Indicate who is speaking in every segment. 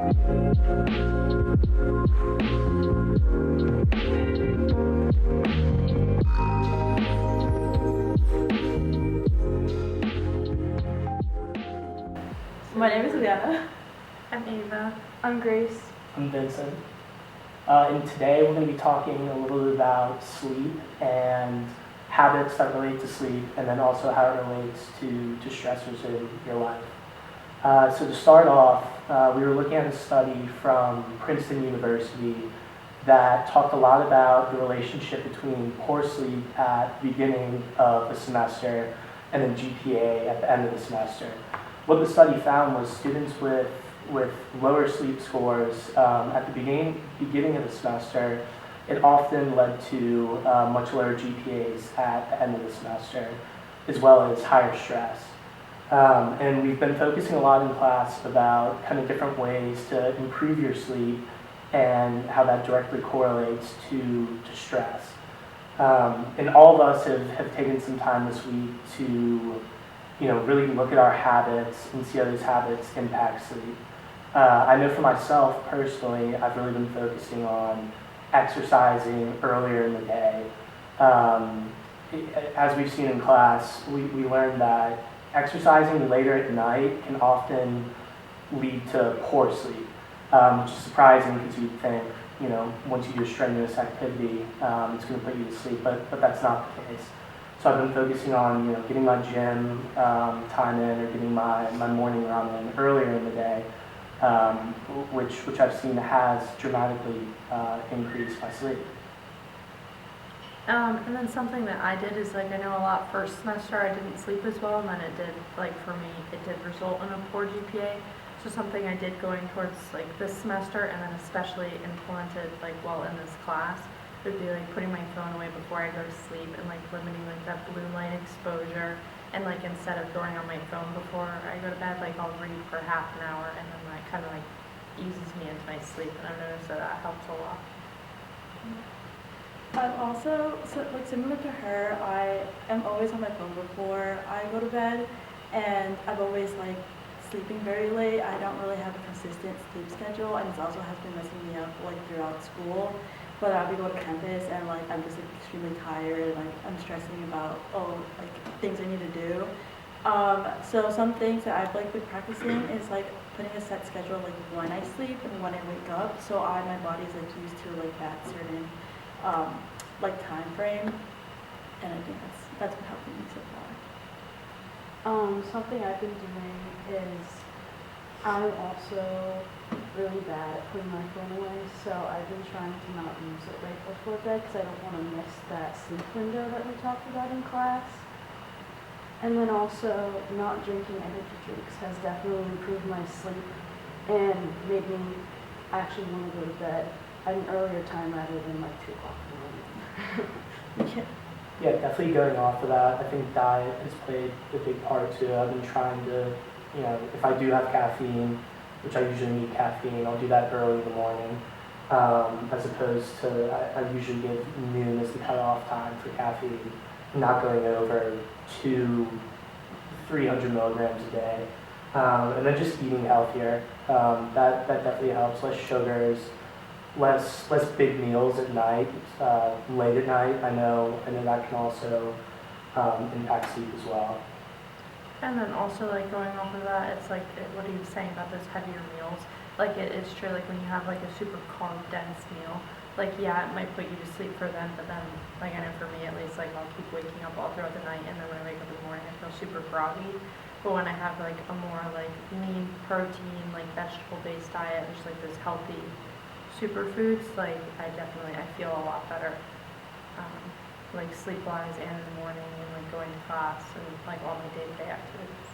Speaker 1: My name is Liana.
Speaker 2: I'm Ava.
Speaker 1: I'm Grace.
Speaker 3: I'm Vincent. And today we're going to be talking a little bit about sleep and habits that relate to sleep, and then also how it relates to stressors in your life. So to start off, we were looking at a study from Princeton University that talked a lot about the relationship between poor sleep at the beginning of the semester and then GPA at the end of the semester. What the study found was students with lower sleep scores at the beginning of the semester, it often led to much lower GPAs at the end of the semester, as well as higher stress. And we've been focusing a lot in class about kind of different ways to improve your sleep and how that directly correlates to stress. And all of us have taken some time this week to really look at our habits and see how those habits impact sleep. I know for myself personally, I've really been focusing on exercising earlier in the day. As we've seen in class, we learned that exercising later at night can often lead to poor sleep, which is surprising because you'd think, once you do a strenuous activity, it's going to put you to sleep, but that's not the case. So I've been focusing on, getting my gym time in, or getting my morning run in earlier in the day, which I've seen has dramatically increased my sleep.
Speaker 2: And then something that I did is, I know a lot first semester I didn't sleep as well, and then it did, for me, it did result in a poor GPA. So something I did going towards, this semester, and then especially implemented, while in this class, would be, putting my phone away before I go to sleep and, limiting, that blue light exposure. And, instead of going on my phone before I go to bed, I'll read for half an hour, and then that kind of, eases me into my sleep. And I've noticed that helps a lot.
Speaker 1: I'm also, similar to her, I am always on my phone before I go to bed, and I've always, sleeping very late. I don't really have a consistent sleep schedule, and it also has been messing me up, throughout school. But we go to campus, and, I'm just, extremely tired, and, I'm stressing about, things I need to do. So some things that I've, been practicing is, putting a set schedule, when I sleep and when I wake up, so my body's, used to, that certain time frame, and I think that's been helping me so far.
Speaker 4: Something I've been doing is I'm also really bad at putting my phone away, so I've been trying to not use it right before bed because I don't want to miss that sleep window that we talked about in class. And then also not drinking energy drinks has definitely improved my sleep and made me actually want to go to bed at an earlier time rather than 2 o'clock in the morning.
Speaker 3: Yeah, definitely going off of that, I think diet has played a big part too. I've been trying to, if I do have caffeine, which I usually need caffeine, I'll do that early in the morning, as opposed to, I usually give noon as the cutoff time for caffeine, not going over 300 milligrams a day. And then just eating healthier, that definitely helps. Less sugars, less big meals at night, late at night. I know that can also impact sleep as well.
Speaker 2: And then also, going off of that, it's what are you saying about those heavier meals? It's true, when you have, a super carb-dense meal, yeah, it might put you to sleep for them, but then, I know for me at least, I'll keep waking up all throughout the night, and then when I wake up in the morning, I feel super groggy. But when I have, a more, lean protein, vegetable-based diet, and just, those healthy superfoods, I feel a lot better, sleep-wise and in the morning, and, going to class, and, all my day-to-day activities.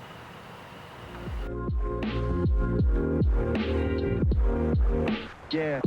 Speaker 5: Yeah.